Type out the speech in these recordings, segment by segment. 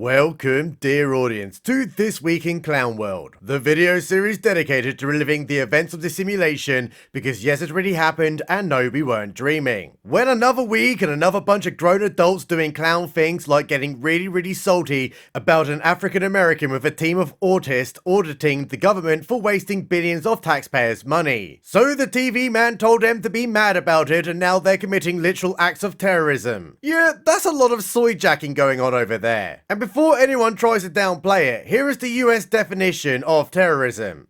Welcome, dear audience, to This Week in Clown World, the video series dedicated to reliving the events of the simulation because yes, it really happened and no, we weren't dreaming. When another week and another bunch of grown adults doing clown things like getting really salty about an African American with a team of autists auditing the government for wasting billions of taxpayers' money. So the TV man told them to be mad about it and now they're committing literal acts of terrorism. Yeah, that's a lot of soy jacking going on over there. And before anyone tries to downplay it, here is the US definition of terrorism.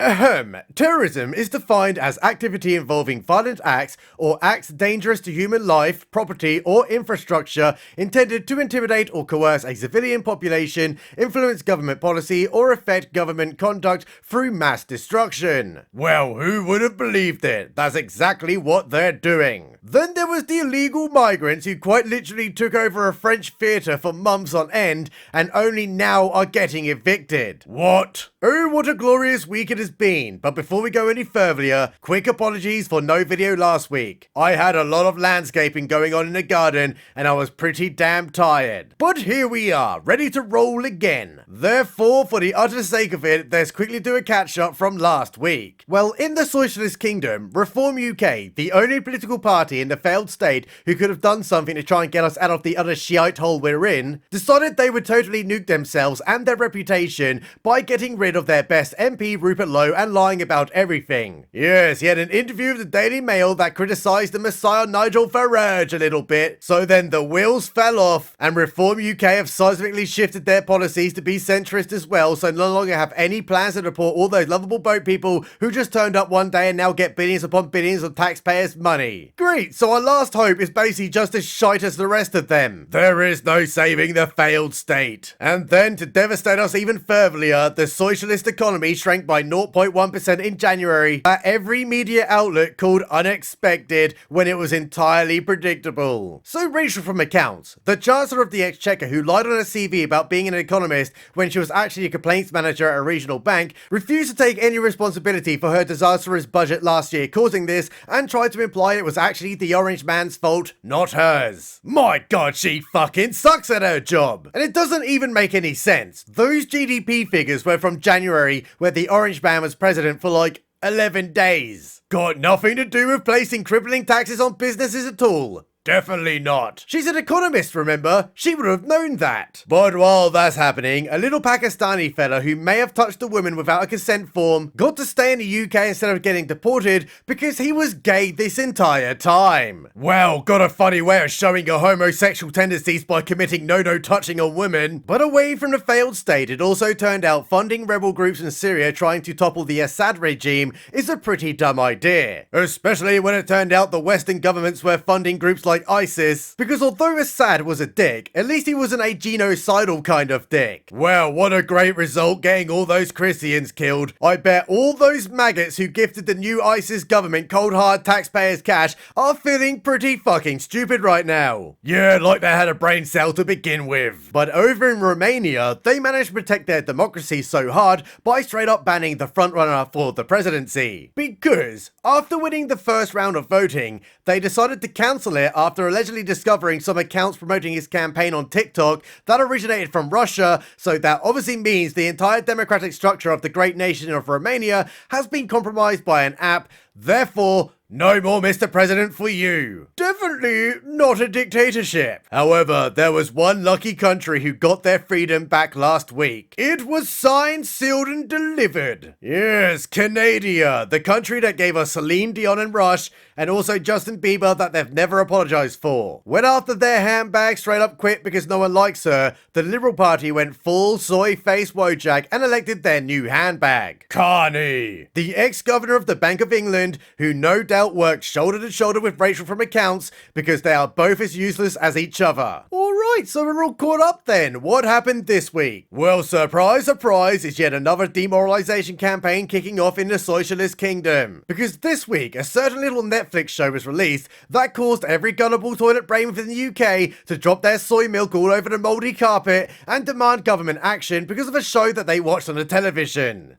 Terrorism is defined as activity involving violent acts or acts dangerous to human life, property, or infrastructure intended to intimidate or coerce a civilian population, influence government policy, or affect government conduct through mass destruction. Well, who would have believed it? That's exactly what they're doing. Then there was the illegal migrants who quite literally took over a French theatre for months on end and only now are getting evicted. What? Oh, what a glorious week it has been. But before we go any further, quick apologies for no video last week. I had a lot of landscaping going on in the garden and I was pretty damn tired. But here we are, ready to roll again. Therefore, for the utter sake of it, let's quickly do a catch up from last week. Well, in the Socialist Kingdom, Reform UK, the only political party in the failed state who could have done something to try and get us out of the utter shite hole we're in, decided they would totally nuke themselves and their reputation by getting rid of their best MP Rupert Lowe and lying about everything. Yes, he had an interview with the Daily Mail that criticised the Messiah Nigel Farage a little bit, so then the wheels fell off and Reform UK have seismically shifted their policies to be centrist as well, so no longer have any plans to deport all those lovable boat people who just turned up one day and now get billions upon billions of taxpayers' money. Great, so our last hope is basically just as shite as the rest of them. There is no saving the failed state. And then, to devastate us even further, the socialist economy shrank by 0.1% in January that every media outlet called unexpected when it was entirely predictable. So Rachel from Accounts, the Chancellor of the Exchequer who lied on her CV about being an economist when she was actually a complaints manager at a regional bank, refused to take any responsibility for her disastrous budget last year causing this and tried to imply it was actually the orange man's fault, not hers. My god, she fucking sucks at her job. And it doesn't even make any sense. Those GDP figures were from January, where the orange man was president for like 11 days. Got nothing to do with placing crippling taxes on businesses at all. Definitely not. She's an economist, remember? She would have known that. But while that's happening, a little Pakistani fella who may have touched a woman without a consent form got to stay in the UK instead of getting deported because he was gay this entire time. Well, got a funny way of showing your homosexual tendencies by committing no touching on women. But away from the failed state, it also turned out funding rebel groups in Syria trying to topple the Assad regime is a pretty dumb idea. Especially when it turned out the Western governments were funding groups like ISIS, because although Assad was a dick, at least he wasn't a genocidal kind of dick. Well, what a great result getting all those Christians killed. I bet all those maggots who gifted the new ISIS government cold hard taxpayers cash are feeling pretty fucking stupid right now. Yeah, like they had a brain cell to begin with. But over in Romania, they managed to protect their democracy so hard by straight up banning the frontrunner for the presidency. Because after winning the first round of voting, they decided to cancel it after allegedly discovering some accounts promoting his campaign on TikTok that originated from Russia, so that obviously means the entire democratic structure of the great nation of Romania has been compromised by an app. Therefore, no more Mr. President for you. Definitely not a dictatorship. However, there was one lucky country who got their freedom back last week. It was signed, sealed, and delivered. Yes, Canada, the country that gave us Celine Dion and Rush, and also Justin Bieber that they've never apologized for. When after their handbag straight up quit because no one likes her, the Liberal Party went full soy-face Wojak and elected their new handbag, Carney, the ex-governor of the Bank of England, who no doubt worked shoulder to shoulder with Rachel from Accounts because they are both as useless as each other. Alright, so we're all caught up then. What happened this week? Well, surprise, surprise, is yet another demoralization campaign kicking off in the Socialist Kingdom. Because this week, a certain little Netflix show was released that caused every gullible toilet brain within the UK to drop their soy milk all over the mouldy carpet and demand government action because of a show that they watched on the television.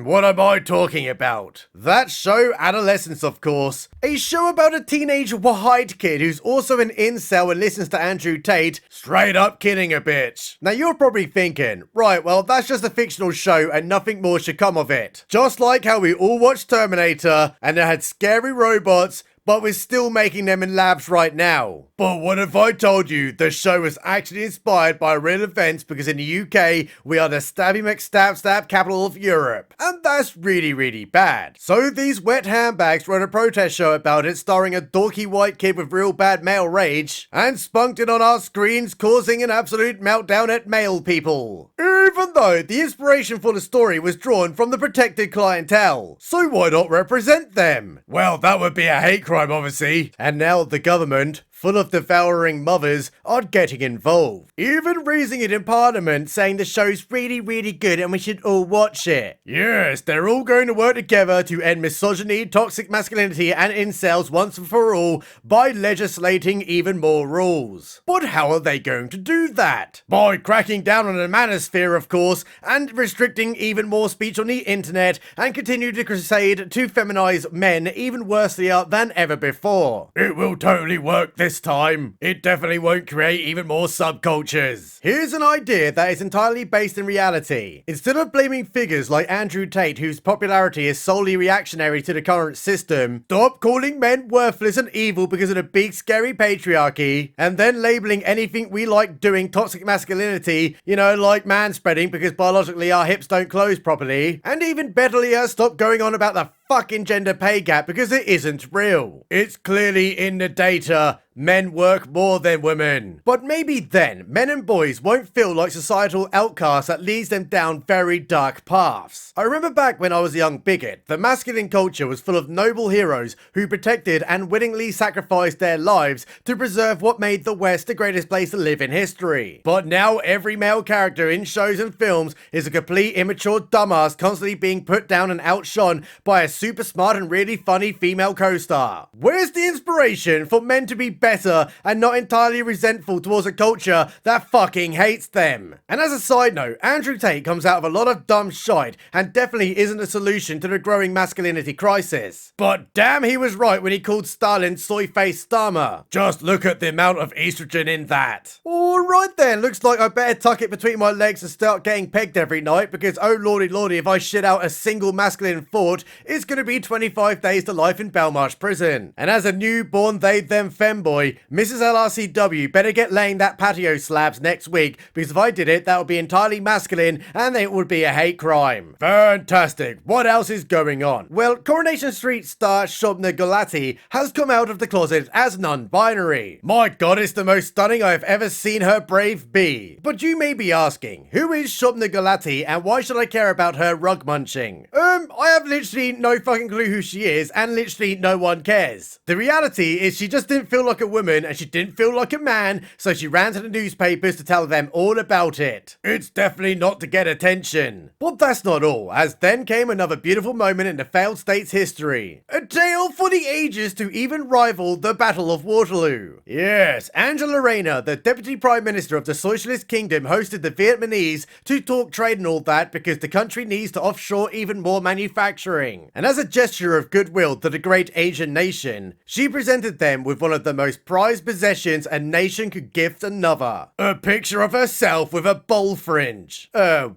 What am I talking about? That show adolescence, of course. A show about a teenage white kid who's also an incel and listens to Andrew Tate, straight up kidding a bitch. Now you're probably thinking, right, well that's just a fictional show and nothing more should come of it. Just like how we all watched Terminator and it had scary robots, but we're still making them in labs right now. But what if I told you the show was actually inspired by real events, because in the UK, we are the stabby McStab capital of Europe. And that's really, really bad. So these wet handbags wrote a protest show about it, starring a dorky white kid with real bad male rage, and spunked it on our screens, causing an absolute meltdown at male people. Even though the inspiration for the story was drawn from the protected clientele. So why not represent them? Well, that would be a hate crime, obviously. And now the government, full of devouring mothers, are getting involved. Even raising it in Parliament, saying the show's really, really good and we should all watch it. Yes, they're all going to work together to end misogyny, toxic masculinity and incels once and for all by legislating even more rules. But how are they going to do that? By cracking down on the manosphere, of course, and restricting even more speech on the internet, and continue to crusade to feminize men even worsier than ever before. It will totally work this time. It definitely won't create even more subcultures. Here's an idea that is entirely based in reality. Instead of blaming figures like Andrew Tate, whose popularity is solely reactionary to the current system, stop calling men worthless and evil because of the big scary patriarchy, and then labeling anything we like doing toxic masculinity, you know, like manspreading because biologically our hips don't close properly, and even betterlier, stop going on about the fucking gender pay gap because it isn't real. It's clearly in the data. Men work more than women. But maybe then, men and boys won't feel like societal outcasts that leads them down very dark paths. I remember back when I was a young bigot, the masculine culture was full of noble heroes who protected and willingly sacrificed their lives to preserve what made the West the greatest place to live in history. But now every male character in shows and films is a complete immature dumbass constantly being put down and outshone by a super smart and really funny female co-star. Where's the inspiration for men to be better and not entirely resentful towards a culture that fucking hates them? And as a side note, Andrew Tate comes out of a lot of dumb shite and definitely isn't a solution to the growing masculinity crisis. But damn, he was right when he called Stalin soy-faced Starmer. Just look at the amount of estrogen in that. Alright then, looks like I better tuck it between my legs and start getting pegged every night, because oh lordy lordy, if I shit out a single masculine thought, it's gonna be 25 days to life in Belmarsh prison. And as a newborn they them femboy, Mrs. LRCW better get laying that patio slabs next week, because if I did it, that would be entirely masculine and it would be a hate crime. Fantastic. What else is going on? Well, Coronation Street star Shobna Gulati has come out of the closet as non-binary. My god, it's the most stunning I have ever seen her brave be. But you may be asking, who is Shobna Gulati and why should I care about her rug munching? I have literally no fucking clue who she is, and literally no one cares. The reality is she just didn't feel like a woman and she didn't feel like a man, so she ran to the newspapers to tell them all about it. It's definitely not to get attention. But that's not all, as then came another beautiful moment in the failed state's history. A tale for the ages to even rival the Battle of Waterloo. Yes, Angela Rayner, the Deputy Prime Minister of the Socialist Kingdom, hosted the Vietnamese to talk trade and all that because the country needs to offshore even more manufacturing. And as a gesture of goodwill to the great Asian nation, she presented them with one of the most prized possessions a nation could gift another. A picture of herself with a bowl fringe.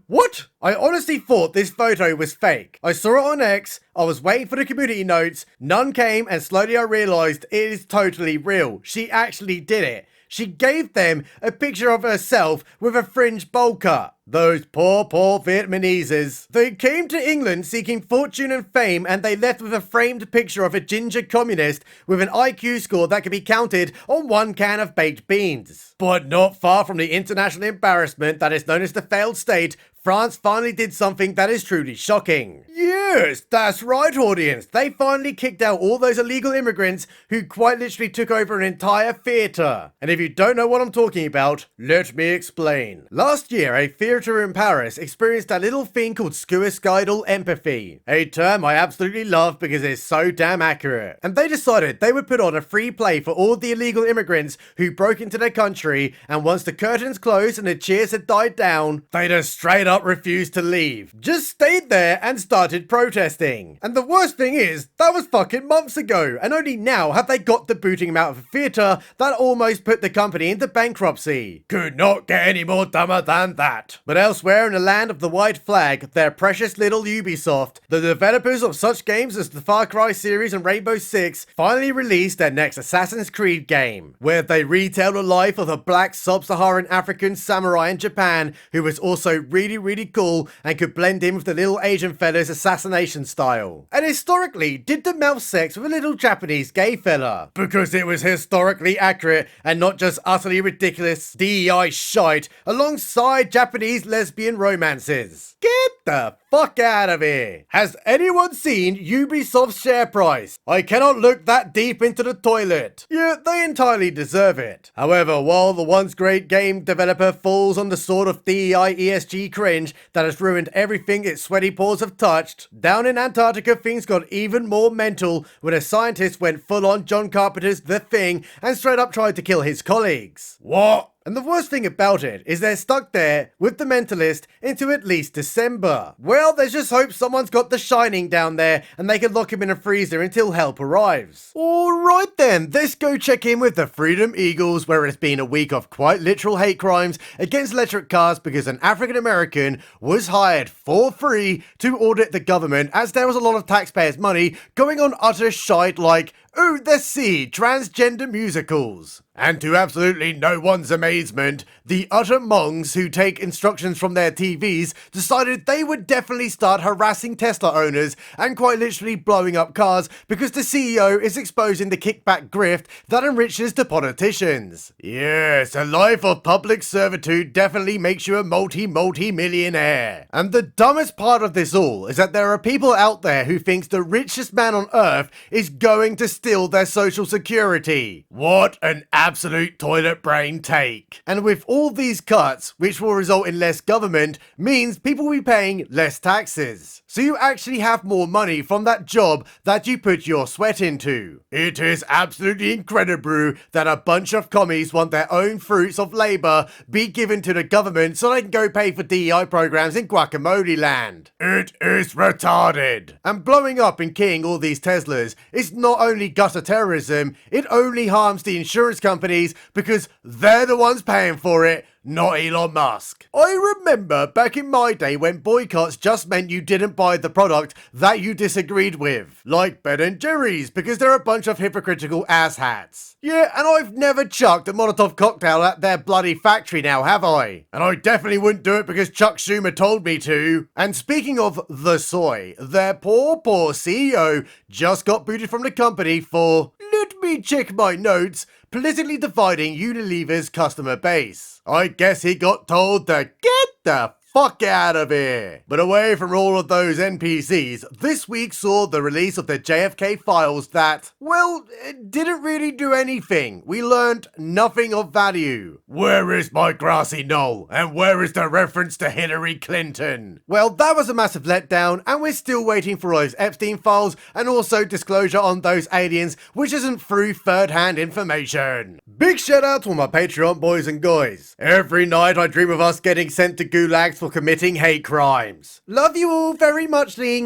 What? I honestly thought this photo was fake. I saw it on X, I was waiting for the community notes, none came, and slowly I realised it is totally real. She actually did it. She gave them a picture of herself with a fringe bowl cut. Those poor Vietnameses. They came to England seeking fortune and fame, and they left with a framed picture of a ginger communist with an IQ score that could be counted on one can of baked beans. But not far from the international embarrassment that is known as the failed state, France finally did something that is truly shocking. Yes, that's right, audience. They finally kicked out all those illegal immigrants who quite literally took over an entire theatre. And if you don't know what I'm talking about, let me explain. Last year, a theory conspirator in Paris experienced a little thing called suicidal empathy, a term I absolutely love because it's so damn accurate. And they decided they would put on a free play for all the illegal immigrants who broke into their country, and once the curtains closed and the cheers had died down, they just straight up refused to leave. Just stayed there and started protesting. And the worst thing is, that was fucking months ago, and only now have they got the booting him out of a theatre that almost put the company into bankruptcy. Could not get any more dumber than that. But elsewhere in the land of the white flag, their precious little Ubisoft, the developers of such games as the Far Cry series and Rainbow Six, finally released their next Assassin's Creed game, where they retell the life of a black sub-Saharan African samurai in Japan who was also really cool and could blend in with the little Asian fella's assassination style. And historically, did the mouth sex with a little Japanese gay fella, because it was historically accurate and not just utterly ridiculous DEI shite alongside Japanese lesbian romances. Get the fuck out of here. Has anyone seen Ubisoft's share price? I cannot look that deep into the toilet. Yeah, they entirely deserve it. However, while the once great game developer falls on the sword of DEI ESG cringe that has ruined everything its sweaty paws have touched, down in Antarctica things got even more mental when a scientist went full on John Carpenter's The Thing and straight up tried to kill his colleagues. What? And the worst thing about it is they're stuck there with the Mentalist into at least December. Well, there's just hope someone's got The Shining down there and they can lock him in a freezer until help arrives. Alright then, let's go check in with the Freedom Eagles, where it's been a week of quite literal hate crimes against electric cars because an African American was hired for free to audit the government, as there was a lot of taxpayers' money going on utter shite like, oh, let's see, transgender musicals. And to absolutely no one's amazement, the utter mongs who take instructions from their TVs decided they would definitely start harassing Tesla owners and quite literally blowing up cars because the CEO is exposing the kickback grift that enriches the politicians. Yes, a life of public servitude definitely makes you a multi-millionaire. And the dumbest part of this all is that there are people out there who thinks the richest man on earth is going to steal their social security. What an absolute toilet brain take. And with all these cuts, which will result in less government, means people will be paying less taxes. So you actually have more money from that job that you put your sweat into. It is absolutely incredible that a bunch of commies want their own fruits of labour be given to the government so they can go pay for DEI programs in guacamole land. It is retarded. And blowing up and keying all these Teslas is not only gutter terrorism, it only harms the insurance companies because they're the ones paying for it, not Elon Musk. I remember back in my day when boycotts just meant you didn't buy the product that you disagreed with, like Ben & Jerry's, because they're a bunch of hypocritical asshats. Yeah, and I've never chucked a Molotov cocktail at their bloody factory now, have I? And I definitely wouldn't do it because Chuck Schumer told me to. And speaking of the soy, their poor CEO just got booted from the company for, let me check my notes, politically dividing Unilever's customer base. I guess he got told to get the fuck out of here. But away from all of those NPCs, this week saw the release of the JFK files that, well, it didn't really do anything. We learned nothing of value. Where is my grassy knoll? And where is the reference to Hillary Clinton? Well, that was a massive letdown, and we're still waiting for those Epstein files and also disclosure on those aliens, which isn't through third-hand information. Big shout out to all my Patreon boys and guys. Every night I dream of us getting sent to gulags for committing hate crimes. Love you all very much, Lee.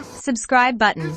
Subscribe button.